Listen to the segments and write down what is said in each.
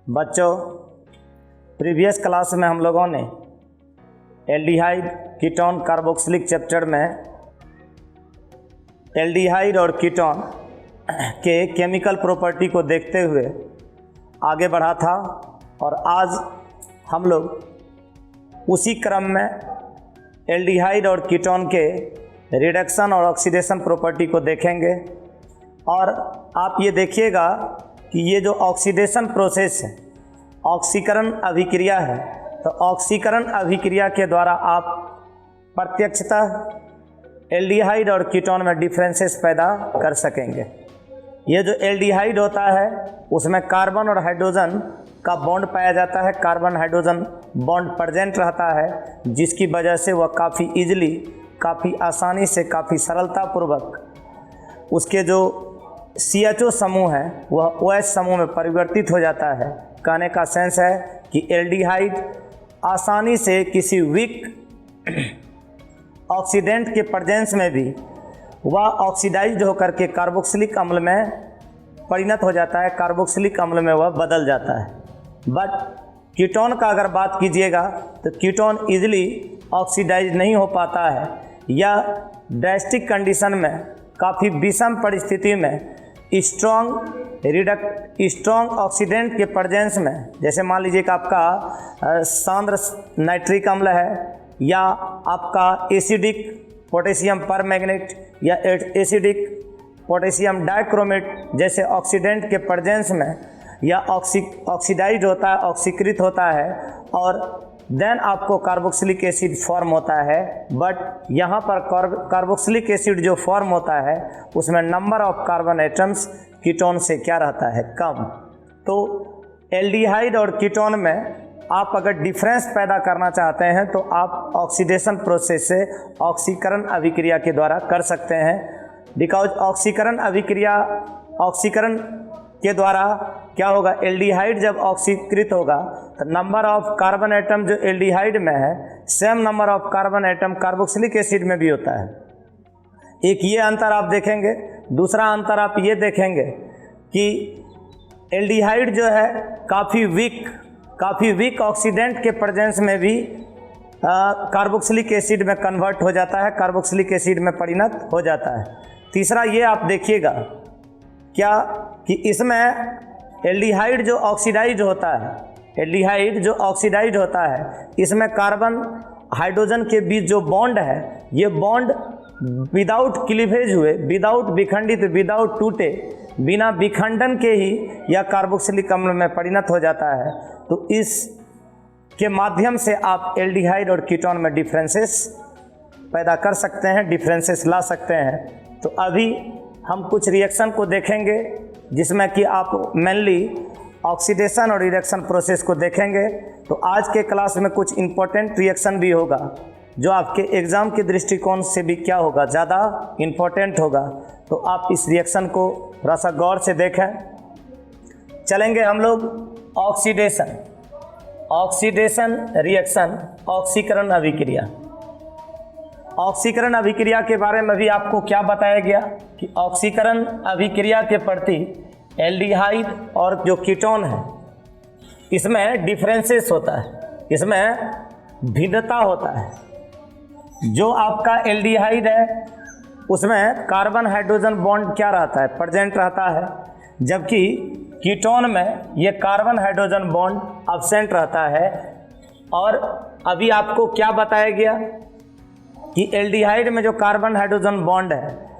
बच्चों, previous class में हम लोगों ने एल्डिहाइड कीटोन कार्बोक्सिलिक चैप्टर में एल्डिहाइड और कीटोन के केमिकल प्रॉपर्टी को देखते हुए आगे बढ़ा था और आज हम लोग उसी क्रम में एल्डिहाइड और कीटोन के रिडक्शन और ऑक्सीडेशन प्रॉपर्टी को देखेंगे। और आप ये देखिएगा कि ये जो ऑक्सीडेशन प्रोसेस है, ऑक्सीकरण अभिक्रिया है, तो ऑक्सीकरण अभिक्रिया के द्वारा आप प्रत्यक्षतः एल्डिहाइड और कीटोन में डिफरेंसेस पैदा कर सकेंगे। ये जो एल्डिहाइड होता है उसमें कार्बन और हाइड्रोजन का बॉन्ड पाया जाता है, कार्बन हाइड्रोजन बॉन्ड प्रेजेंट रहता है, जिसकी वजह से वह काफ़ी इजीली, काफ़ी आसानी से, काफ़ी सरलतापूर्वक उसके जो CHO समूह है वह OH समूह में परिवर्तित हो जाता है। कहने का सेंस है कि एल्डिहाइड आसानी से किसी वीक ऑक्सीडेंट के प्रेजेंस में भी वह ऑक्सीडाइज्ड होकर के कार्बोक्सिलिक अम्ल में परिणत हो जाता है, कार्बोक्सिलिक अम्ल में वह बदल जाता है। बट कीटोन का अगर बात कीजिएगा तो कीटोन इजीली ऑक्सीडाइज नहीं हो पाता है, या ड्रास्टिक कंडीशन में, काफ़ी विषम परिस्थिति में स्ट्रॉन्ग ऑक्सीडेंट के प्रेजेंस में, जैसे मान लीजिए कि आपका सांद्र नाइट्रिक अम्ल है, या आपका एसिडिक पोटेशियम परमैंगनेट या एसिडिक पोटेशियम डाइक्रोमेट जैसे ऑक्सीडेंट के प्रेजेंस में या ऑक्सीडाइज होता है, ऑक्सीकृत होता है, और देन आपको कार्बोक्सिलिक एसिड फॉर्म होता है। बट यहाँ पर कार्बोक्सिलिक एसिड जो फॉर्म होता है उसमें number of carbon atoms ketone से क्या रहता है, कम। तो एल्डिहाइड और कीटोन में आप अगर डिफरेंस पैदा करना चाहते हैं तो आप ऑक्सीडेशन प्रोसेस से ऑक्सीकरण अभिक्रिया के द्वारा कर सकते हैं। बिकॉज ऑक्सीकरण के द्वारा क्या होगा, एल्डिहाइड जब ऑक्सीकृत होगा तो नंबर ऑफ कार्बन एटम जो एल्डिहाइड में है same number of carbon atom carboxylic acid में भी होता है। एक ये अंतर आप देखेंगे। दूसरा अंतर आप ये देखेंगे कि एल्डिहाइड जो है काफ़ी वीक ऑक्सीडेंट के प्रेजेंस में भी कार्बोक्सिलिक एसिड में कन्वर्ट हो जाता है, कार्बोक्सिलिक एसिड में परिणत हो जाता है। तीसरा ये आप देखिएगा क्या कि इसमें एल्डिहाइड जो ऑक्सीडाइज होता है, इसमें कार्बन हाइड्रोजन के बीच जो बॉन्ड है, ये बॉन्ड विदाउट क्लीवेज हुए, विदाउट विखंडित, विदाउट टूटे, बिना विखंडन के ही यह कार्बोक्सिलिक अम्ल में परिणत हो जाता है। तो इस के माध्यम से आप एल्डिहाइड और कीटोन में डिफरेंसेस पैदा कर सकते हैं, डिफरेंसेस ला सकते हैं। तो अभी हम कुछ रिएक्शन को देखेंगे जिसमें कि आप मेनली ऑक्सीडेशन और रिडक्शन प्रोसेस को देखेंगे। तो आज के क्लास में कुछ इम्पोर्टेंट रिएक्शन भी होगा जो आपके एग्ज़ाम के दृष्टिकोण से भी क्या होगा, ज़्यादा इम्पोर्टेंट होगा। तो आप इस रिएक्शन को थोड़ा सा गौर से देखें। चलेंगे हम लोग ऑक्सीडेशन रिएक्शन, ऑक्सीकरण अभिक्रिया। ऑक्सीकरण अभिक्रिया के बारे में भी आपको क्या बताया गया कि ऑक्सीकरण अभिक्रिया के प्रति एल्डिहाइड और जो कीटोन है इसमें डिफरेंसेस होता है, इसमें भिन्नता होता है। जो आपका एल्डिहाइड है उसमें कार्बन हाइड्रोजन बॉन्ड क्या रहता है, प्रेजेंट रहता है, जबकि कीटोन में ये कार्बन हाइड्रोजन बॉन्ड अब्सेंट रहता है। और अभी आपको क्या बताया गया कि एल्डिहाइड में जो कार्बन हाइड्रोजन बॉन्ड है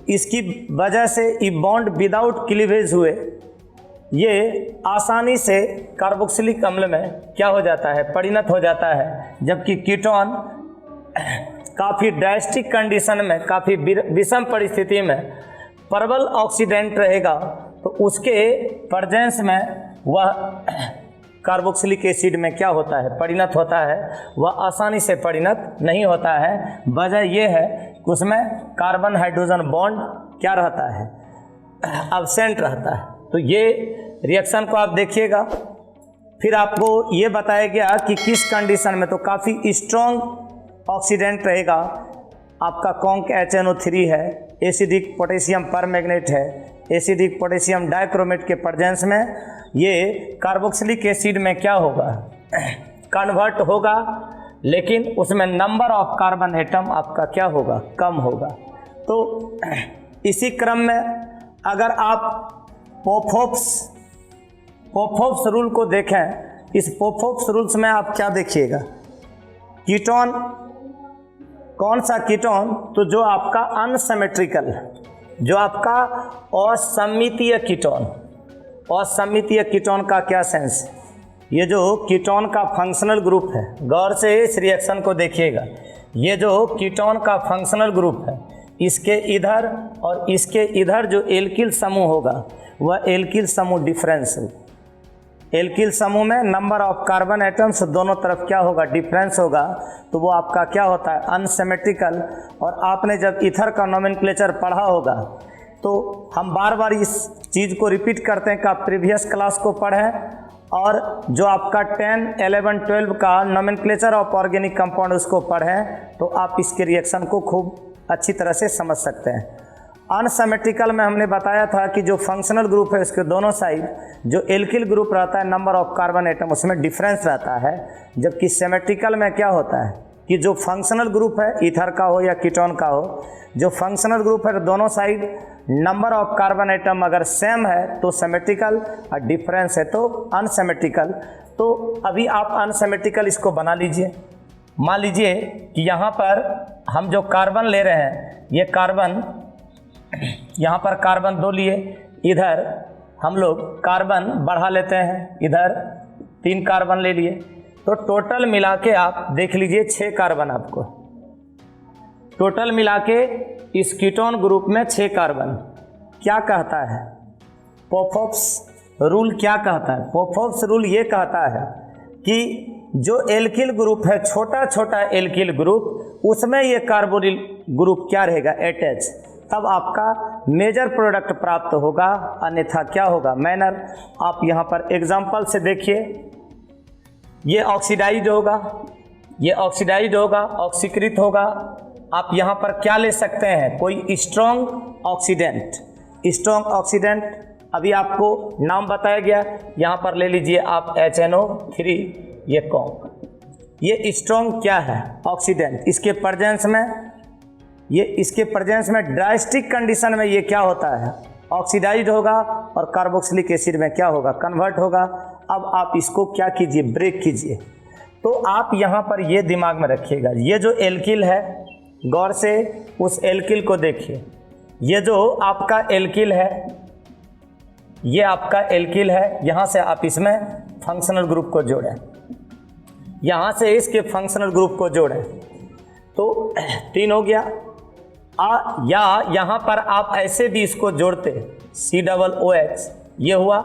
इसकी वजह से ये बॉन्ड विदाउट क्लीवेज हुए ये आसानी से कार्बोक्सिलिक अम्ल में क्या हो जाता है, परिणत हो जाता है। जबकि कीटोन काफ़ी ड्रास्टिक कंडीशन में, काफ़ी विषम परिस्थिति में प्रबल ऑक्सीडेंट रहेगा तो उसके प्रेजेंस में वह कार्बोक्सिलिक एसिड में क्या होता है, परिणत होता है। वह आसानी से परिणत नहीं होता है। वजह यह है कि उसमें कार्बन हाइड्रोजन बॉन्ड क्या रहता है, अब्सेंट रहता है। तो ये रिएक्शन को आप देखिएगा। फिर आपको ये बताया गया कि किस कंडीशन में, तो काफ़ी स्ट्रॉन्ग ऑक्सीडेंट रहेगा। आपका कॉन्क HNO3 है, एसिडिक पोटेशियम परमैंगनेट है, एसिडिक पोटेशियम डाइक्रोमेट के प्रेजेंस में ये कार्बोक्सिलिक एसिड में क्या होगा, कन्वर्ट होगा, लेकिन उसमें नंबर ऑफ कार्बन एटम आपका क्या होगा, कम होगा। तो इसी क्रम में अगर आप पोफोप्स रूल को देखें, इस पोफोप्स रूल्स में आप क्या देखिएगा, कीटोन, कौन सा कीटोन, तो जो आपका अनसिमेट्रिकल, जो आपका असम्मितीय कीटोन, असम्मितीय कीटोन का क्या सेंस, ये जो कीटोन का फंक्शनल ग्रुप है, गौर से इस रिएक्शन को देखिएगा, ये जो कीटोन का फंक्शनल ग्रुप है, इसके इधर और इसके इधर जो एल्किल समूह होगा वह एल्किल समूह डिफरेंस है। एल्किल समूह में नंबर ऑफ कार्बन एटम्स दोनों तरफ क्या होगा, डिफरेंस होगा, तो वो आपका क्या होता है, अनसिमेट्रिकल। और आपने जब ईथर का नोमेनक्लेचर पढ़ा होगा तो हम बार बार इस चीज़ को रिपीट करते हैं कि आप प्रीवियस क्लास को पढ़ें और जो आपका 10, 11, 12 का नोमेनक्लेचर ऑफ ऑर्गेनिक कंपाउंड उसको पढ़ें तो आप इसके रिएक्शन को खूब अच्छी तरह से समझ सकते हैं। अनसिमेट्रिकल में हमने बताया था कि जो फंक्शनल ग्रुप है उसके दोनों साइड जो एल्किल ग्रुप रहता है, नंबर ऑफ कार्बन एटम उसमें डिफरेंस रहता है, जबकि सिमेट्रिकल में क्या होता है कि जो फंक्शनल ग्रुप है, ईथर का हो या कीटोन का हो, जो फंक्शनल ग्रुप है दोनों side number of carbon atom अगर सेम है तो सिमेट्रिकल और डिफरेंस है तो अनसिमेट्रिकल। तो अभी आप अनसिमेट्रिकल इसको बना लीजिए। मान लीजिए कि यहाँ पर हम जो कार्बन ले रहे हैं, ये कार्बन, यहाँ पर कार्बन 2 लिए, इधर हम लोग कार्बन बढ़ा लेते हैं, इधर 3 कार्बन ले लिए, तो टोटल मिला के आप देख लीजिए 6 कार्बन आपको, टोटल मिला के इस कीटोन ग्रुप में 6 कार्बन। क्या कहता है पोफोप्स रूल, क्या कहता है पोफोप्स रूल, ये कहता है कि जो एल्किल ग्रुप है, छोटा छोटा एल्किल ग्रुप, उसमें ये कार्बोनिल ग्रुप क्या रहेगा, अटैच, तब आपका मेजर प्रोडक्ट प्राप्त होगा, अन्यथा क्या होगा, माइनर। आप यहाँ पर एग्जांपल से देखिए, ये ऑक्सीडाइज होगा, ये ऑक्सीडाइज होगा, ऑक्सीकृत होगा। आप यहाँ पर क्या ले सकते हैं, कोई स्ट्रॉन्ग ऑक्सीडेंट, स्ट्रॉन्ग ऑक्सीडेंट अभी आपको नाम बताया गया, यहाँ पर ले लीजिए आप HNO3, ये कौन, ये स्ट्रॉन्ग क्या है, ऑक्सीडेंट। इसके प्रेजेंस में, ये इसके प्रेजेंस में ड्रास्टिक कंडीशन में ये क्या होता है, ऑक्सीडाइज होगा और कार्बोक्सिलिक एसिड में क्या होगा, कन्वर्ट होगा। अब आप इसको क्या कीजिए, ब्रेक कीजिए। तो आप यहाँ पर ये दिमाग में रखिएगा, ये जो एल्किल है, गौर से उस एल्किल को देखिए, ये जो आपका एल्किल है, ये आपका एल्किल है, यहाँ से आप इसमें फंक्शनल ग्रुप को जोड़ें, यहाँ से इसके फंक्शनल ग्रुप को जोड़ें तो 3 हो गया। या यहाँ पर आप ऐसे भी इसको जोड़ते, COOH, ये हुआ,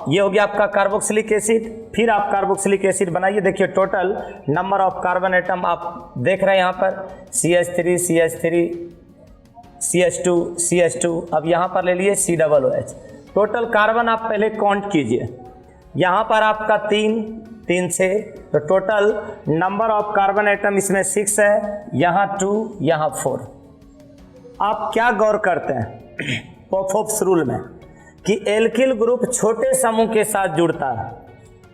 ये हो गया आपका कार्बोक्सिलिक एसिड। फिर आप कार्बोक्सिलिक एसिड बनाइए, देखिए total number of carbon atom आप देख रहे हैं यहाँ पर, CH3, CH3, CH2, CH2, अब यहाँ पर ले लिए COOH। टोटल कार्बन आप पहले काउंट कीजिए, यहाँ पर आपका 3 से, तो total number of carbon atom इसमें 6 है, यहाँ 2, यहाँ 4। आप क्या गौर करते हैं पोफोप्स रूल में कि एल्किल ग्रुप छोटे समूह के साथ जुड़ता है,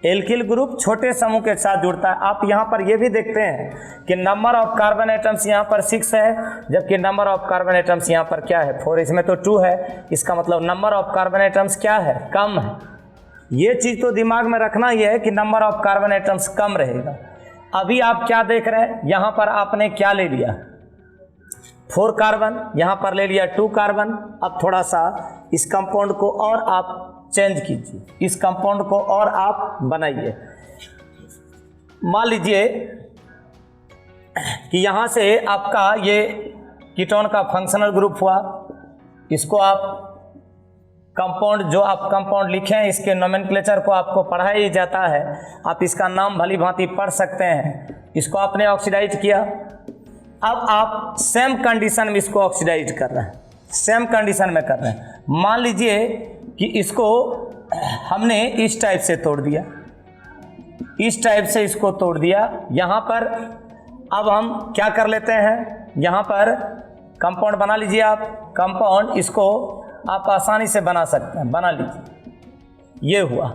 एल्किल ग्रुप छोटे समूह के साथ जुड़ता है। आप यहाँ पर ये भी देखते हैं कि नंबर ऑफ कार्बन एटम्स यहाँ पर 6 है, जबकि नंबर ऑफ कार्बन एटम्स यहाँ पर क्या है, 4, इसमें तो 2 है, इसका मतलब नंबर ऑफ कार्बन एटम्स क्या है, कम है। ये चीज़ तो दिमाग में रखना ही है कि number of carbon atoms come रहेगा। अभी आप क्या देख रहे हैं, यहाँ पर आपने क्या ले लिया, 4 कार्बन, यहाँ पर ले लिया 2 कार्बन। अब थोड़ा सा इस कंपाउंड को और आप चेंज कीजिए, इस कंपाउंड को और आप बनाइए। मान लीजिए कि यहाँ से आपका ये कीटोन का फंक्शनल ग्रुप हुआ, इसको आप कंपाउंड, जो आप कंपाउंड लिखे हैं इसके नोमेनक्लेचर को आपको पढ़ाया ही जाता है, आप इसका नाम भली भांति पढ़ सकते हैं। इसको आपने ऑक्सीडाइज किया, अब आप सेम कंडीशन में इसको ऑक्सीडाइज कर रहे हैं, सेम कंडीशन में कर रहे हैं। मान लीजिए कि इसको हमने इस टाइप से तोड़ दिया, इस टाइप से इसको तोड़ दिया। यहाँ पर अब हम क्या कर लेते हैं, यहाँ पर कंपाउंड बना लीजिए आप। कंपाउंड इसको आप आसानी से बना सकते हैं, बना लीजिए। ये हुआ।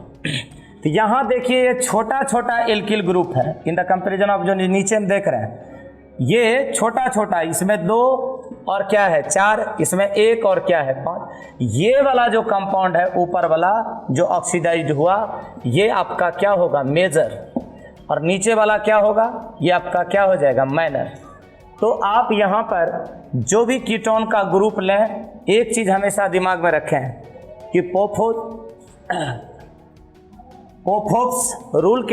तो यहाँ देखिए ये छोटा छोटा एल्किल ग्रुप है इन द कंपेरिजन ऑफ, जो नीचे हम देख रहे हैं ये छोटा छोटा, इसमें 2 और क्या है 4, इसमें 1 और क्या है 5। ये वाला जो कंपाउंड है ऊपर वाला जो ऑक्सीडाइज्ड हुआ, ये आपका क्या होगा मेजर, और नीचे वाला क्या होगा, ये आपका क्या हो जाएगा माइनर। तो आप यहाँ पर जो भी कीटोन का ग्रुप लें, एक चीज़ हमेशा दिमाग में रखें कि पोफोप्स रूल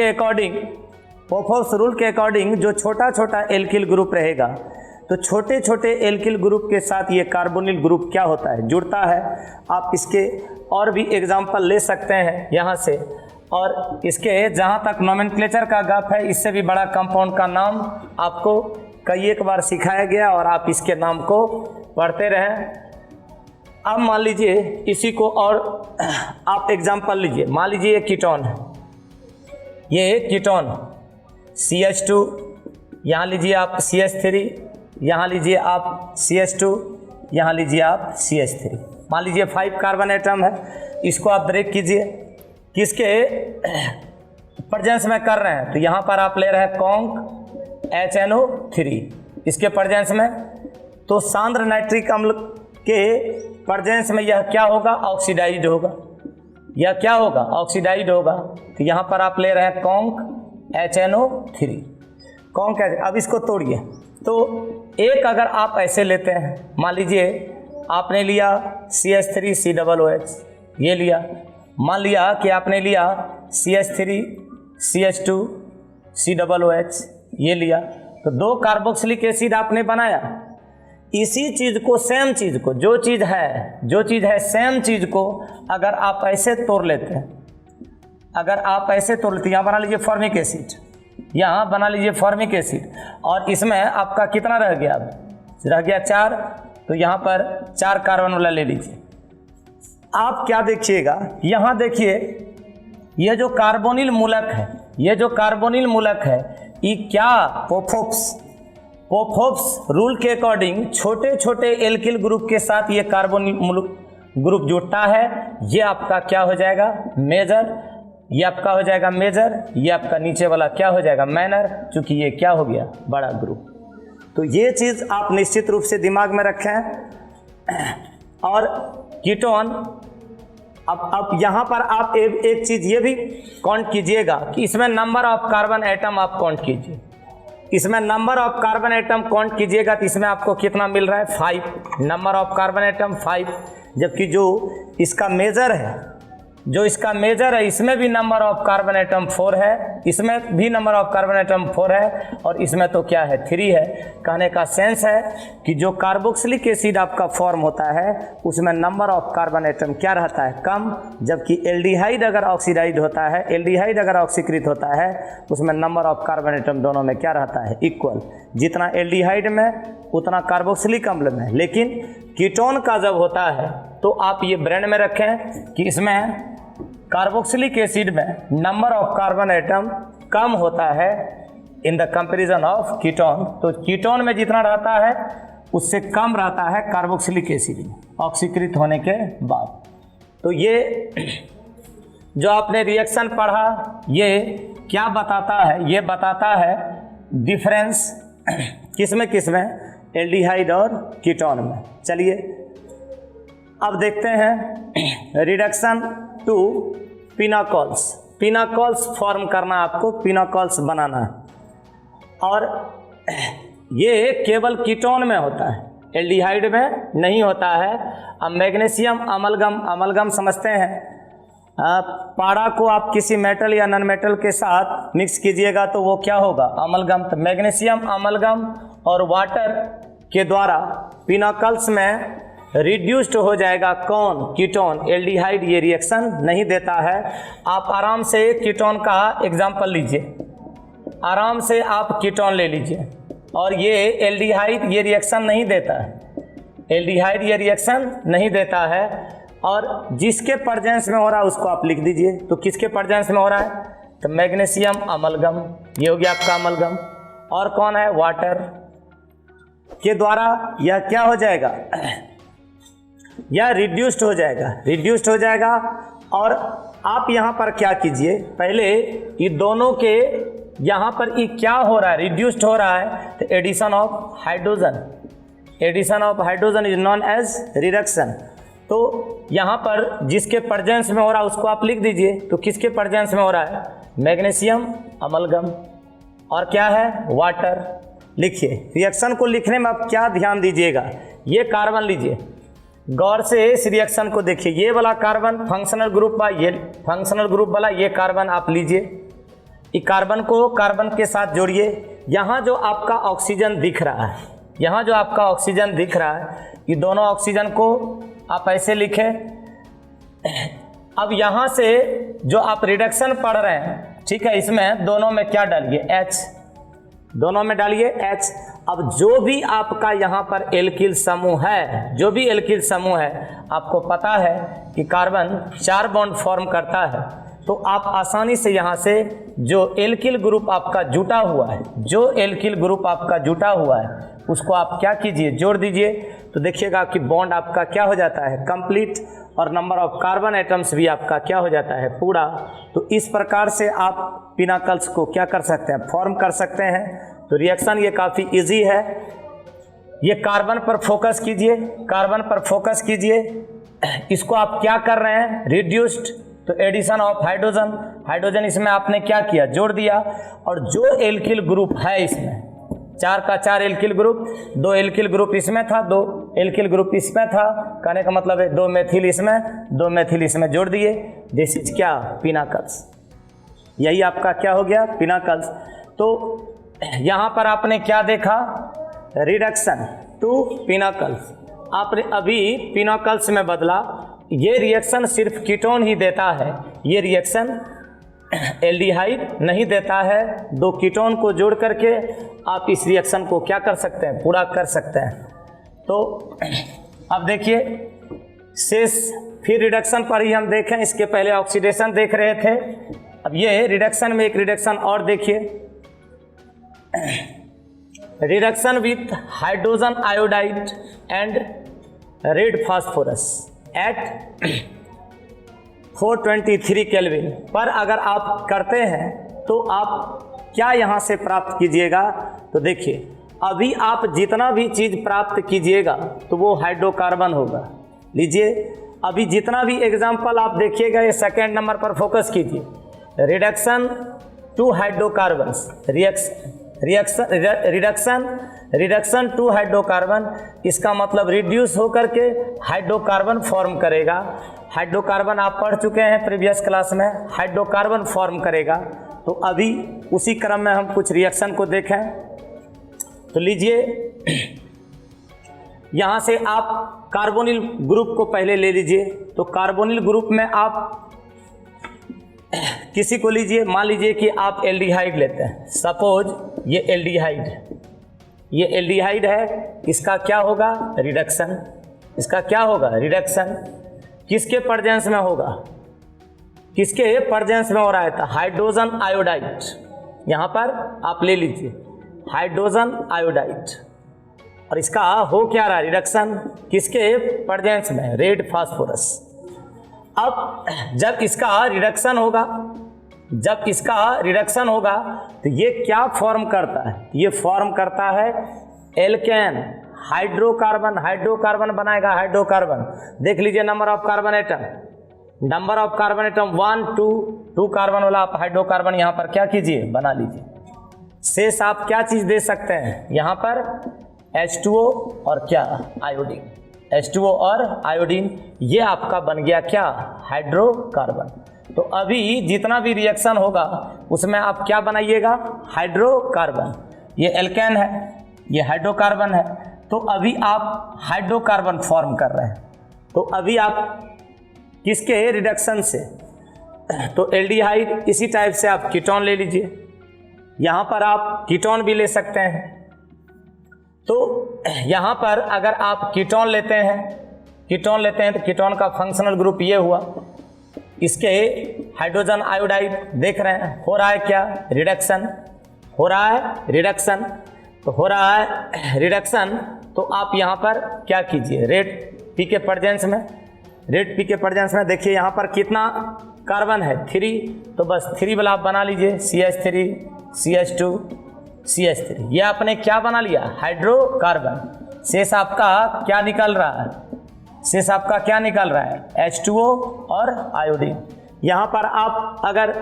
के अकॉर्डिंग जो छोटा छोटा एल्किल ग्रुप रहेगा, तो छोटे छोटे एल्किल ग्रुप के साथ ये कार्बोनिल ग्रुप क्या होता है जुड़ता है। आप इसके और भी एग्जाम्पल ले सकते हैं यहाँ से, और इसके जहाँ तक नोमेनक्लेचर का गप है, इससे भी बड़ा कंपाउंड का नाम आपको कई एक बार सिखाया गया और आप इसके नाम को पढ़ते रहें। अब मान लीजिए इसी को और आप एग्जाम्पल लीजिए, मान लीजिए ये कीटोन है, ये एक कीटोन CH2, यहाँ लीजिए आप CH3, यहाँ लीजिए आप CH2, यहाँ लीजिए आप CH3। मान लीजिए 5 कार्बन एटम है, इसको आप ब्रेक कीजिए, किसके प्रेजेंस में कर रहे हैं, तो यहाँ पर आप ले रहे हैं कॉन्क HNO3 इसके प्रेजेंस में। तो सांद्र नाइट्रिक अम्ल के प्रेजेंस में यह क्या होगा ऑक्सीडाइज्ड होगा, यह क्या होगा ऑक्सीडाइज्ड होगा। तो यहाँ पर आप ले रहे हैं कॉन्क HNO3 कॉन्क। अब इसको तोड़िए, तो एक अगर आप ऐसे लेते हैं, मान लीजिए आपने लिया CH3COOH, ये लिया, मान लिया कि आपने लिया CH3CH2COOH, ये लिया, तो 2 कार्बोक्सिलिक एसिड आपने बनाया। इसी चीज़ को, सेम चीज़ को, जो चीज़ है सेम चीज़ को अगर आप ऐसे तोड़ लेते हैं, यहाँ बना लीजिए फॉर्मिक एसिड, यहाँ बना लीजिए फॉर्मिक एसिड, और इसमें आपका कितना रह गया, अब रह गया 4, तो यहाँ पर 4 कार्बन वाला ले लीजिए। आप क्या देखिएगा, यहाँ देखिए ये जो कार्बोनिल मूलक है, ये क्या पोफोप्स रूल के अकॉर्डिंग छोटे छोटे एल्किल ग्रुप के साथ ये कार्बोनिल ग्रुप जुड़ता है। ये आपका क्या हो जाएगा मेजर, ये आपका हो जाएगा मेजर, ये आपका नीचे वाला क्या हो जाएगा माइनर, क्योंकि ये क्या हो गया बड़ा ग्रुप। तो ये चीज़ आप निश्चित रूप से दिमाग में रखें। और कीटोन, अब यहाँ पर आप एक चीज़ ये भी काउंट कीजिएगा कि इसमें नंबर ऑफ कार्बन एटम आप काउंट कीजिए, इसमें number of carbon atom count कीजिएगा तो इसमें आपको कितना मिल रहा है 5, नंबर ऑफ कार्बन एटम 5, जबकि जो इसका मेजर है इसमें भी नंबर ऑफ कार्बन एटम 4 है, इसमें भी नंबर ऑफ कार्बन एटम 4 है, और इसमें तो क्या है 3 है। कहने का सेंस है कि जो कार्बोक्सिलिक एसिड आपका फॉर्म होता है उसमें नंबर ऑफ कार्बन एटम क्या रहता है कम, जबकि एल्डिहाइड अगर ऑक्सीडाइज होता है, एल्डिहाइड अगर ऑक्सीकृत होता है, उसमें नंबर ऑफ कार्बन एटम दोनों में क्या रहता है इक्वल, जितना एल्डिहाइड में उतना कार्बोक्सिलिक अम्ल में। लेकिन कीटोन का जब होता है तो आप ये ब्रेन में रखें कि इसमें कार्बोक्सिलिक एसिड में नंबर ऑफ कार्बन एटम कम होता है in the comparison of ketone. तो कीटोन में जितना रहता है उससे कम रहता है कार्बोक्सिलिक एसिड में ऑक्सीकृत होने के बाद। तो ये जो आपने रिएक्शन पढ़ा ये क्या बताता है, ये बताता है डिफरेंस किसमें एल्डिहाइड और कीटोन में। चलिए अब देखते हैं रिडक्शन टू पिनाकॉल्स फॉर्म करना, आपको पिनाकॉल्स बनाना है, और ये केवल कीटोन में होता है, एल्डिहाइड में नहीं होता है। अब मैग्नीशियम अमलगम समझते हैं, पारा को आप किसी मेटल या नॉन मेटल के साथ मिक्स कीजिएगा तो वो क्या होगा अमलगम। तो मैग्नीशियम अमलगम और वाटर के द्वारा पिनाकल्स में रिड्यूस्ड हो जाएगा कौन कीटोन, एल्डिहाइड ये रिएक्शन नहीं देता है। आप आराम से कीटोन का एग्जांपल लीजिए, आराम से आप कीटोन ले लीजिए, और ये एल्डिहाइड ये रिएक्शन नहीं देता है, एल्डिहाइड ये रिएक्शन नहीं देता है। और जिसके प्रेजेंस में हो रहा है उसको आप लिख दीजिए। तो किसके प्रेजेंस में हो रहा है, तो मैग्नीशियम अमलगम, ये हो गया आपका अमलगम, और कौन है वाटर, के द्वारा यह क्या हो जाएगा, यह रिड्यूस्ड हो जाएगा, रिड्यूस्ड हो जाएगा। और आप यहाँ पर क्या कीजिए, पहले ये दोनों के यहाँ पर ये क्या हो रहा है, रिड्यूस्ड हो रहा है, तो addition of hydrogen, addition of hydrogen is known as reduction. तो यहाँ पर जिसके प्रेजेंस में हो रहा है उसको आप लिख दीजिए। तो किसके प्रेजेंस में हो रहा है, मैग्नीशियम अमलगम और क्या है, वाटर। लिखिए, रिएक्शन को लिखने में आप क्या ध्यान दीजिएगा, ये कार्बन लीजिए, गौर से इस रिएक्शन को देखिए, ये वाला कार्बन फंक्शनल ग्रुप बा, ये फंक्शनल ग्रुप वाला ये कार्बन आप लीजिए, इस कार्बन को कार्बन के साथ जोड़िए। यहाँ जो आपका ऑक्सीजन दिख रहा है, यहाँ जो आपका ऑक्सीजन दिख रहा है, ये दोनों ऑक्सीजन को आप ऐसे लिखें। अब यहाँ से जो आप रिडक्शन पढ़ रहे हैं, ठीक है, इसमें दोनों में क्या डालिए, H, दोनों में डालिए H। अब जो भी आपका यहाँ पर एल्किल समूह है, जो भी एल्किल समूह है, आपको पता है कि कार्बन 4 बॉन्ड फॉर्म करता है, तो आप आसानी से यहाँ से जो एल्किल ग्रुप आपका जुटा हुआ है, जो एल्किल ग्रुप आपका जुटा हुआ है, उसको आप क्या कीजिए, जोड़ दीजिए। तो देखिएगा कि बॉन्ड आपका क्या हो जाता है, कंप्लीट, और नंबर ऑफ कार्बन एटम्स भी आपका क्या हो जाता है, पूरा। तो इस प्रकार से आप पिनाकल्स को क्या कर सकते हैं, फॉर्म कर सकते हैं। तो रिएक्शन ये काफ़ी इजी है। ये कार्बन पर फोकस कीजिए, कार्बन पर फोकस कीजिए, इसको आप क्या कर रहे हैं, रिड्यूस्ड, तो एडिशन ऑफ हाइड्रोजन, हाइड्रोजन इसमें आपने क्या किया, जोड़ दिया। और जो एल्किल ग्रुप है इसमें 4 का 4 एल्किल ग्रुप, 2 एल्किल ग्रुप इसमें था, 2 एल्किल ग्रुप इसमें था, कहने का मतलब है 2 मेथिल इसमें, 2 मेथिल इसमें जोड़ दिए। दिस इज क्या, पिनाकल्स। यही आपका क्या हो गया, पिनाकल्स। तो यहाँ पर आपने क्या देखा, रिडक्शन टू पिनाकल्स। आपने अभी पिनाकल्स में बदला। ये रिएक्शन सिर्फ कीटोन ही देता है, ये रिएक्शन एल्डिहाइड नहीं देता है। 2 कीटोन को जोड़ करके आप इस रिएक्शन को क्या कर सकते हैं, पूरा कर सकते हैं। तो अब देखिए शेष फिर रिडक्शन पर ही हम देखें, इसके पहले ऑक्सीडेशन देख रहे थे। अब ये रिडक्शन में एक रिडक्शन और देखिए, reduction with hydrogen iodide and red phosphorus at 423 kelvin पर अगर आप करते हैं तो आप क्या यहाँ से प्राप्त कीजिएगा। तो देखिए, अभी आप जितना भी चीज़ प्राप्त कीजिएगा तो वो हाइड्रोकार्बन होगा। लीजिए, अभी जितना भी एग्जाम्पल आप देखिएगा, ये सेकेंड नंबर पर फोकस कीजिए, reduction to hydrocarbons, reduction to hydrocarbon, इसका मतलब रिड्यूस होकर के हाइड्रोकार्बन फॉर्म करेगा। हाइड्रोकार्बन आप पढ़ चुके हैं प्रीवियस क्लास में, हाइड्रोकार्बन फॉर्म करेगा। तो अभी उसी क्रम में हम कुछ रिएक्शन को देखें। तो लीजिए, यहाँ से आप कार्बोनिल ग्रुप को पहले ले लीजिए। तो कार्बोनिल ग्रुप में आप किसी को लीजिए, मान लीजिए कि आप एल्डिहाइड लेते हैं, सपोज ये एल्डिहाइड है, ये एल्डिहाइड है, इसका क्या होगा, रिडक्शन, इसका क्या होगा, रिडक्शन। किसके प्रेजेंस में होगा, किसके प्रेजेंस में हो रहा है, हाइड्रोजन आयोडाइड। यहाँ पर आप ले लीजिए हाइड्रोजन आयोडाइड, और इसका हो क्या रहा है, रिडक्शन, किसके प्रेजेंस में, रेड फास्फोरस। अब जब इसका रिडक्शन होगा, जब इसका रिडक्शन होगा तो ये क्या फॉर्म करता है, ये फॉर्म करता है एल्केन, हाइड्रोकार्बन, हाइड्रोकार्बन बनाएगा, हाइड्रोकार्बन। देख लीजिए number of carbon atom, number of carbon atom 1 2 2 carbon वाला आप हाइड्रोकार्बन यहाँ पर क्या कीजिए, बना लीजिए। शेष आप क्या चीज़ दे सकते हैं, यहाँ पर H2O और क्या, आयोडीन, H2O और आयोडीन, ये आपका बन गया क्या, हाइड्रोकार्बन। तो अभी जितना भी रिएक्शन होगा उसमें आप क्या बनाइएगा, हाइड्रोकार्बन। ये एल्केन है, ये हाइड्रोकार्बन है, तो अभी आप हाइड्रोकार्बन फॉर्म कर रहे हैं। तो अभी आप किसके रिडक्शन से, तो एल्डिहाइड, इसी टाइप से आप कीटोन ले लीजिए। यहाँ पर आप कीटोन भी ले सकते हैं। तो यहाँ पर अगर आप कीटोन लेते हैं, कीटोन लेते हैं तो कीटोन का फंक्शनल ग्रुप ये हुआ, इसके हाइड्रोजन आयोडाइड देख रहे हैं, हो रहा है क्या, रिडक्शन, हो रहा है रिडक्शन। तो हो रहा है रिडक्शन। तो आप यहाँ पर क्या कीजिए, रेड पी के प्रेजेंस में, रेड पी के प्रेजेंस में देखिए यहाँ पर कितना कार्बन है 3, तो बस 3 वाला आप बना लीजिए, CH3 CH2 CH3। ये आपने क्या बना लिया, हाइड्रोकार्बन। शेष आपका क्या निकल रहा है, शेष आपका क्या निकल रहा है, H2O और आयोडीन। यहाँ पर आप अगर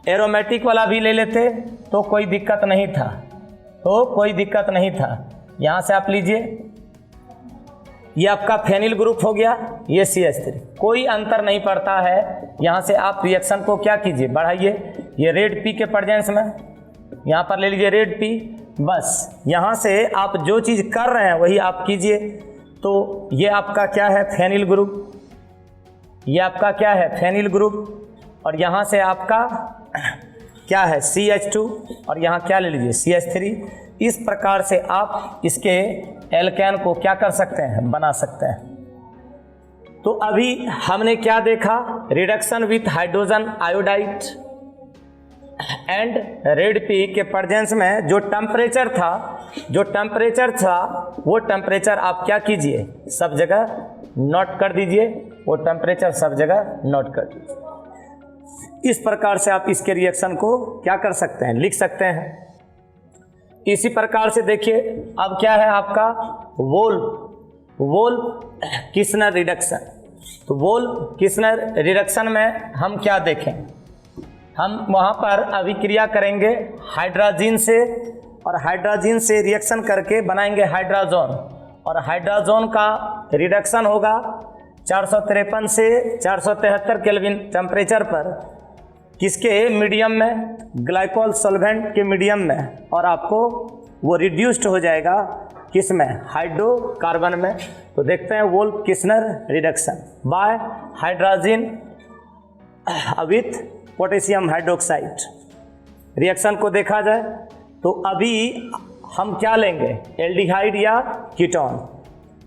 एरोमेटिक वाला भी ले लेते तो कोई दिक्कत नहीं था, तो कोई दिक्कत नहीं था। यहाँ से आप लीजिए, ये आपका फेनिल ग्रुप हो गया, ये CH3, कोई अंतर नहीं पड़ता है। यहाँ से आप रिएक्शन को क्या कीजिए, बढ़ाइए, ये रेड पी के प्रेजेंस में यहाँ पर ले लीजिए रेड पी। बस यहाँ से आप जो चीज़ कर रहे हैं वही आप कीजिए। तो ये आपका क्या है, फेनिल ग्रुप, ये आपका क्या है, फेनिल ग्रुप। और यहाँ से आपका क्या है, CH2, और यहाँ क्या ले लीजिए, CH3। इस प्रकार से आप इसके एल्केन को क्या कर सकते हैं, बना सकते हैं। तो अभी हमने क्या देखा, reduction with hydrogen iodide and red P के प्रेजेंस में जो टेम्परेचर था, वो टेम्परेचर आप क्या कीजिए, सब जगह नोट कर दीजिए, वो टेम्परेचर सब जगह नोट कर दीजिए। इस प्रकार से आप इसके रिएक्शन को क्या कर सकते हैं, लिख सकते हैं। इसी प्रकार से देखिए अब क्या है आपका वोल किस्नर रिडक्शन। तो वोल किस्नर रिडक्शन में हम क्या देखें, हम वहाँ पर अभिक्रिया करेंगे हाइड्रोजन से, और हाइड्रोजन से रिएक्शन करके बनाएंगे हाइड्रोजन, और हाइड्रोजन का रिडक्शन होगा 453 से 473 केल्विन टेम्परेचर पर, किसके मीडियम में, ग्लाइकोल सॉल्वेंट के मीडियम में, और आपको वो रिड्यूस्ड हो जाएगा किस में, हाइड्रोकार्बन में। तो देखते हैं Wolff Kishner reduction by hydrogen with potassium hydroxide. Reaction को देखा जाए तो अभी हम क्या लेंगे, एल्डिहाइड या कीटोन।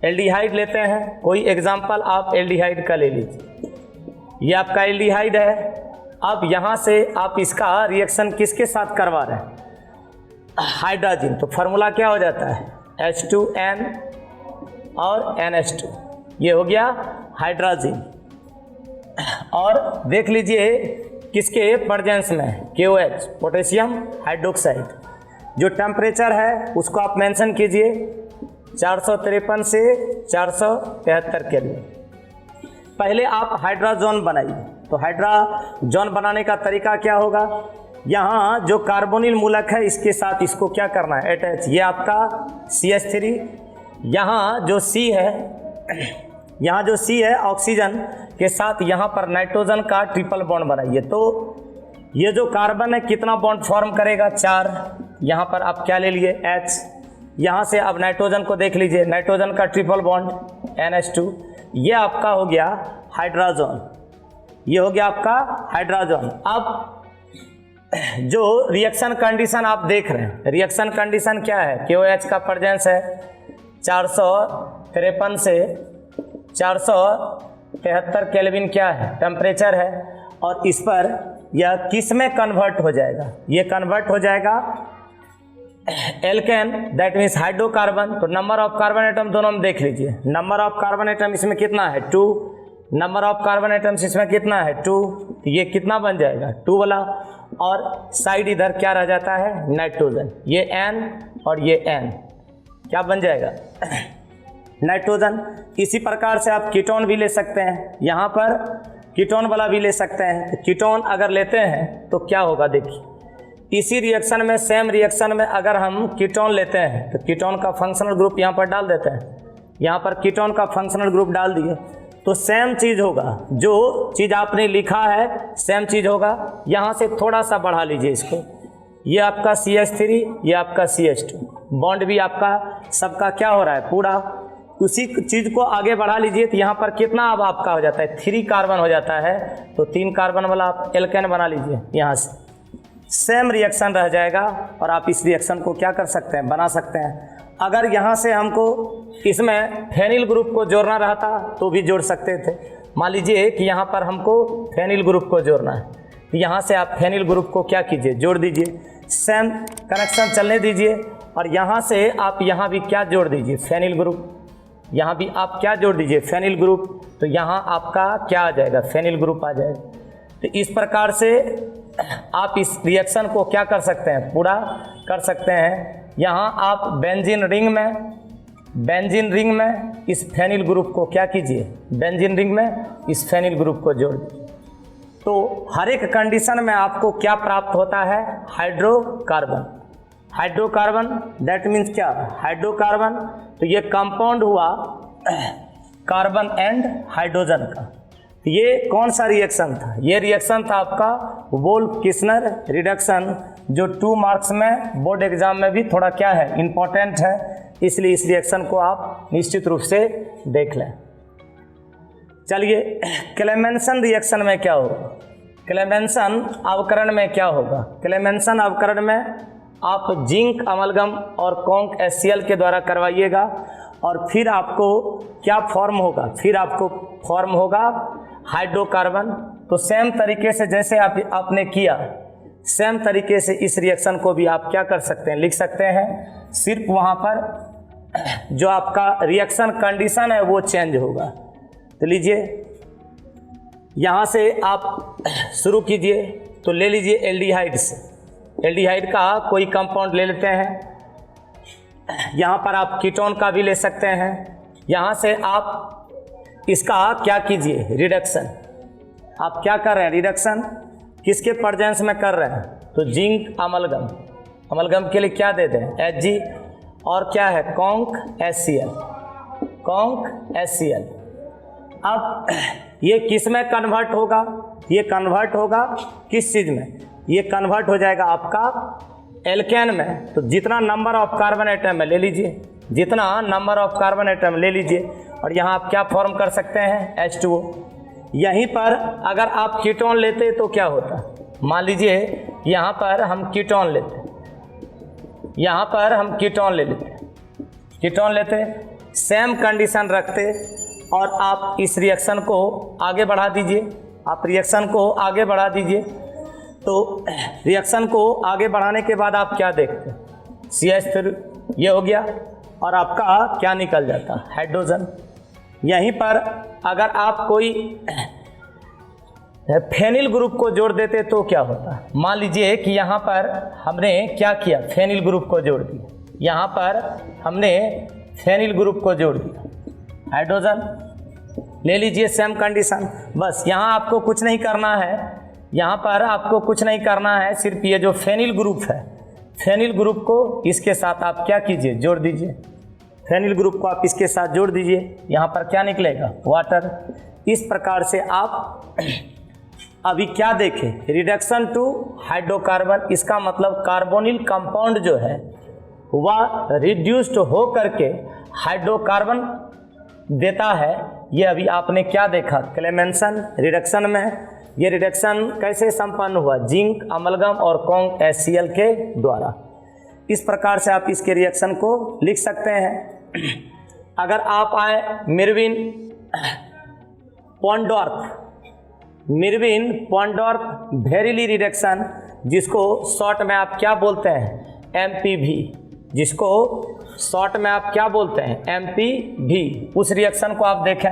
एल्डिहाइड लेते हैं, कोई एग्जांपल आप एल्डिहाइड का ले लीजिए, ये आपका एल्डिहाइड है। अब यहाँ से आप इसका रिएक्शन किसके साथ करवा रहे हैं, हाइड्रोजन। तो फार्मूला क्या हो जाता है, H2N और NH2, ये हो गया हाइड्रोजन। और देख लीजिए किसके प्रेजेंस में, KOH पोटेशियम हाइड्रोक्साइड। जो टेम्परेचर है उसको आप मेंशन कीजिए 453 से 473 केल्विन। पहले आप हाइड्रोजन बनाइए। तो हाइड्रोजन बनाने का तरीका क्या होगा, यहाँ जो कार्बोनिल मूलक है इसके साथ इसको क्या करना है, अटैच। ये आपका CH3, यहाँ जो C है ऑक्सीजन के साथ यहाँ पर नाइट्रोजन का ट्रिपल बॉन्ड बनाइए। तो ये जो कार्बन है कितना बॉन्ड फॉर्म करेगा, 4। यहाँ पर आप क्या ले लिए, H। यहाँ से अब नाइट्रोजन को देख लीजिए, नाइट्रोजन का ट्रिपल बॉन्ड NH2, ये आपका हो गया हाइड्रोजन, ये हो गया आपका हाइड्रोजन। अब जो रिएक्शन कंडीशन आप देख रहे हैं, रिएक्शन कंडीशन क्या है, KOH का प्रेजेंस है 453 से 473 केल्विन क्या है, टेम्परेचर है। और इस पर यह किस में कन्वर्ट हो जाएगा, ये कन्वर्ट हो जाएगा एल्केन, दैट मीन्स हाइड्रोकार्बन। तो नंबर ऑफ कार्बन एटम दोनों में देख लीजिए, नंबर ऑफ कार्बन एटम इसमें कितना है, 2। नंबर ऑफ कार्बन एटम्स इसमें कितना है, 2। तो ये कितना बन जाएगा, 2 वाला। और साइड इधर क्या रह जाता है, नाइट्रोजन। ये N और ये N क्या बन जाएगा, नाइट्रोजन। इसी प्रकार से आप कीटोन भी ले सकते हैं, यहाँ पर कीटोन वाला भी ले सकते हैं। तो कीटोन अगर लेते हैं तो क्या होगा, देखिए इसी रिएक्शन में, सेम रिएक्शन में अगर हम कीटोन लेते हैं तो कीटोन का फंक्शनल ग्रुप यहाँ पर डाल देते हैं, यहाँ पर कीटोन का फंक्शनल ग्रुप डाल दिए तो सेम चीज़ होगा, जो चीज़ आपने लिखा है सेम चीज़ होगा। यहाँ से थोड़ा सा बढ़ा लीजिए इसको, ये आपका CH3, ये आपका CH2, बॉन्ड भी आपका सबका क्या हो रहा है, पूरा उसी चीज़ को आगे बढ़ा लीजिए। तो यहाँ पर कितना अब आपका हो जाता है, 3 कार्बन हो जाता है। तो 3 कार्बन वाला आप एल्केन बना लीजिए, यहाँ से सेम रिएक्शन रह जाएगा और आप इस रिएक्शन को क्या कर सकते हैं, बना सकते हैं। अगर यहाँ से हमको इसमें फेनिल ग्रुप को जोड़ना रहता तो भी जोड़ सकते थे। मान लीजिए कि यहाँ पर हमको फेनिल ग्रुप को जोड़ना है, तो यहाँ से आप फेनिल ग्रुप को क्या कीजिए, जोड़ दीजिए, सेम कनेक्शन चलने दीजिए। और यहाँ से आप यहाँ भी क्या जोड़ दीजिए, फेनिल ग्रुप। यहाँ भी आप क्या जोड़ दीजिए, फेनिल ग्रुप। तो यहाँ आपका क्या आ जाएगा, फेनिल ग्रुप आ जाएगा। तो इस प्रकार से आप इस रिएक्शन को क्या कर सकते हैं, पूरा कर सकते हैं। यहाँ आप बेंजीन रिंग में इस फेनिल ग्रुप को क्या कीजिए, बेंजीन रिंग में इस फेनिल ग्रुप को जोड़ दीजिए। तो हर एक कंडीशन में आपको क्या प्राप्त होता है, हाइड्रोकार्बन। हाइड्रोकार्बन दैट मीन्स क्या, हाइड्रोकार्बन। तो ये कंपाउंड हुआ कार्बन एंड हाइड्रोजन का। ये कौन सा रिएक्शन था, ये रिएक्शन था आपका वोल्फ-किस्नर रिडक्शन, जो 2 मार्क्स में बोर्ड एग्जाम में भी थोड़ा क्या है, इंपॉर्टेंट है। इसलिए इस रिएक्शन को आप निश्चित रूप से देख लें। चलिए, क्लेमेंसन रिएक्शन में क्या होगा, क्लेमेंसन अवकरण में क्या होगा। क्लेमेंसन अवकरण में आप जिंक अमलगम और कॉन्क HCl के द्वारा करवाइएगा और फिर आपको क्या फॉर्म होगा, फिर आपको फॉर्म होगा हाइड्रोकार्बन। तो सेम तरीके से जैसे आपने किया, सेम तरीके से इस रिएक्शन को भी आप क्या कर सकते हैं, लिख सकते हैं। सिर्फ वहाँ पर जो आपका रिएक्शन कंडीशन है वो चेंज होगा। तो लीजिए, यहाँ से आप शुरू कीजिए। तो ले लीजिए एल्डिहाइड से, एल्डिहाइड का कोई कंपाउंड ले लेते हैं। यहाँ पर आप कीटोन का भी ले सकते हैं। यहाँ से आप इसका क्या कीजिए, रिडक्शन। आप क्या कर रहे हैं, रिडक्शन किसके प्रेजेंस में कर रहे हैं, तो जिंक अमलगम। अमलगम के लिए क्या दे दें, Hg, और क्या है, कॉन्क HCl, कॉन्क HCl। अब ये किस में कन्वर्ट होगा, ये कन्वर्ट होगा किस चीज़ में, ये कन्वर्ट हो जाएगा आपका एल्केन में। तो जितना नंबर ऑफ कार्बन एटम है ले लीजिए, जितना नंबर ऑफ कार्बन एटम ले लीजिए, और यहाँ आप क्या फॉर्म कर सकते हैं, H2O। यहीं पर अगर आप कीटोन लेते तो क्या होता, मान लीजिए यहाँ पर हम कीटोन लेते, यहाँ पर हम कीटोन ले लेते, कीटोन लेते, सेम कंडीशन रखते और आप इस रिएक्शन को आगे बढ़ा दीजिए। आप रिएक्शन को आगे बढ़ा दीजिए। तो रिएक्शन को आगे बढ़ाने के बाद आप क्या देखते हैं, CH3 ये हो गया और आपका क्या निकल जाता, हाइड्रोजन। यहीं पर अगर आप कोई फेनिल ग्रुप को जोड़ देते तो क्या होता, मान लीजिए कि यहाँ पर हमने क्या किया, फेनिल ग्रुप को जोड़ दिया, यहाँ पर हमने फेनिल ग्रुप को जोड़ दिया, हाइड्रोजन ले लीजिए, सेम कंडीशन। बस यहाँ आपको कुछ नहीं करना है, यहाँ पर आपको कुछ नहीं करना है, सिर्फ ये जो फेनिल ग्रुप है, फेनिल ग्रुप को इसके साथ आप क्या कीजिए, जोड़ दीजिए। फेनिल ग्रुप को आप इसके साथ जोड़ दीजिए, यहाँ पर क्या निकलेगा, वाटर। इस प्रकार से आप अभी क्या देखें, रिडक्शन टू हाइड्रोकार्बन। इसका मतलब कार्बोनिल कंपाउंड जो है वह रिड्यूस्ड हो करके हाइड्रोकार्बन देता है। ये अभी आपने क्या देखा, क्लेमेंसन रिडक्शन में। ये रिडक्शन कैसे संपन्न हुआ, जिंक अमलगम और कॉन्क HCl के द्वारा। इस प्रकार से आप इसके रिएक्शन को लिख सकते हैं। अगर आप आए मिर्विन पॉन्डोर्फ वेरिली रिडक्शन, जिसको शॉर्ट में आप क्या बोलते हैं, MPV, जिसको शॉर्ट में आप क्या बोलते हैं, MPV। उस रिएक्शन को आप देखें,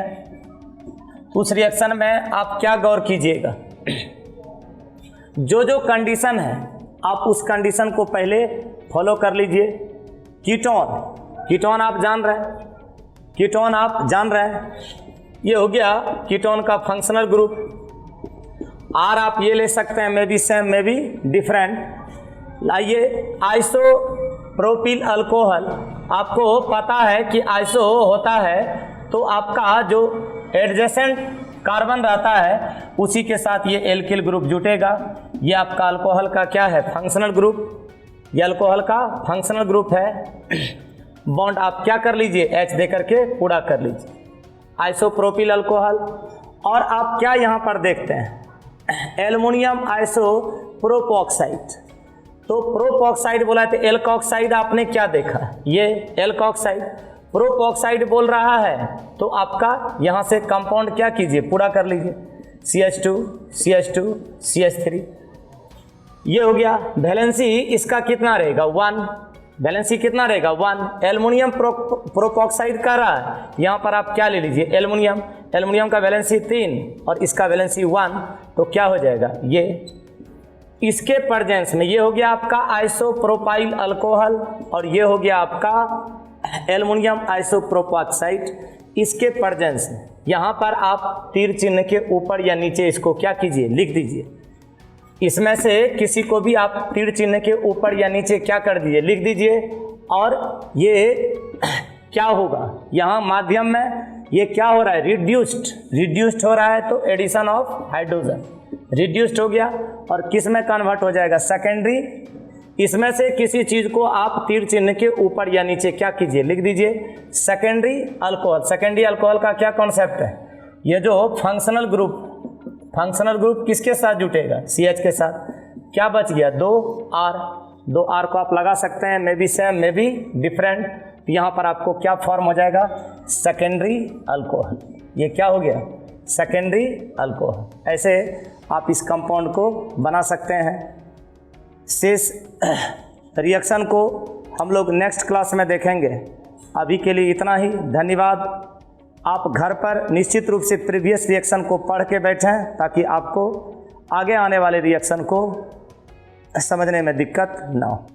उस रिएक्शन में आप क्या गौर कीजिएगा, जो कंडीशन है आप उस कंडीशन को पहले फॉलो कर लीजिए। कीटोन आप जान रहे हैं, कीटोन आप जान रहे हैं, ये हो गया कीटोन का फंक्शनल ग्रुप। R आप ये ले सकते हैं, may be same may be different. लाइए आइसोप्रोपिल अल्कोहल, आपको पता है कि आइसो होता है तो आपका जो एडजेसेंट कार्बन रहता है उसी के साथ ये एल्किल ग्रुप जुटेगा। ये आपका अल्कोहल का क्या है, फंक्शनल ग्रुप। ये अल्कोहल का फंक्शनल ग्रुप है। बॉन्ड आप क्या कर लीजिए, H दे करके पूरा कर लीजिए, आइसोप्रोपिल अल्कोहल। और आप क्या यहाँ पर देखते हैं, एल्युमिनियम आइसोप्रोपॉक्साइड। तो प्रोपॉक्साइड बोला तो एल्कोक्साइड आपने क्या देखा, ये एल्कोक्साइड। प्रोपॉक्साइड बोल रहा है तो आपका यहाँ से कंपाउंड क्या कीजिए, पूरा कर लीजिए, CH2 CH2 CH3। ये हो गया। वैलेंसी इसका कितना रहेगा, 1। वैलेंसी कितना रहेगा 1। एल्युमिनियम प्रोपॉक्साइड का रहा है, यहाँ पर आप क्या ले लीजिए एल्युमिनियम का वैलेंसी 3 और इसका वैलेंसी 1, तो क्या हो जाएगा ये इसके प्रेजेंस में ये हो गया आपका आइसोप्रोपाइल अल्कोहल और ये हो गया आपका एल्युमिनियम आइसोप्रोपॉक्साइड। इसके प्रेजेंस में यहाँ पर आप तीर चिन्ह के ऊपर या नीचे इसको क्या कीजिए लिख दीजिए। इसमें से किसी को भी आप तीर चिन्ह के ऊपर या नीचे क्या कर दीजिए लिख दीजिए। और ये क्या होगा यहाँ माध्यम में ये क्या हो रहा है रिड्यूस्ड हो रहा है, तो एडिशन ऑफ हाइड्रोजन रिड्यूस्ड हो गया और किस में कन्वर्ट हो जाएगा सेकेंडरी। इसमें से किसी चीज को आप तीर चिन्ह के ऊपर या नीचे क्या कीजिए लिख दीजिए सेकेंडरी अल्कोहल। सेकेंडरी अल्कोहल का क्या कॉन्सेप्ट है, ये जो फंक्शनल ग्रुप किसके साथ जुटेगा CH के साथ, क्या बच गया 2R को आप लगा सकते हैं, may be same may be different, तो यहाँ पर आपको क्या फॉर्म हो जाएगा सेकेंडरी अल्कोहल। ये क्या हो गया सेकेंडरी अल्कोहल। ऐसे आप इस कंपाउंड को बना सकते हैं। शेष रिएक्शन को हम लोग नेक्स्ट क्लास में देखेंगे। अभी के लिए इतना ही, धन्यवाद। आप घर पर निश्चित रूप से प्रीवियस रिएक्शन को पढ़ के बैठें ताकि आपको आगे आने वाले रिएक्शन को समझने में दिक्कत ना हो।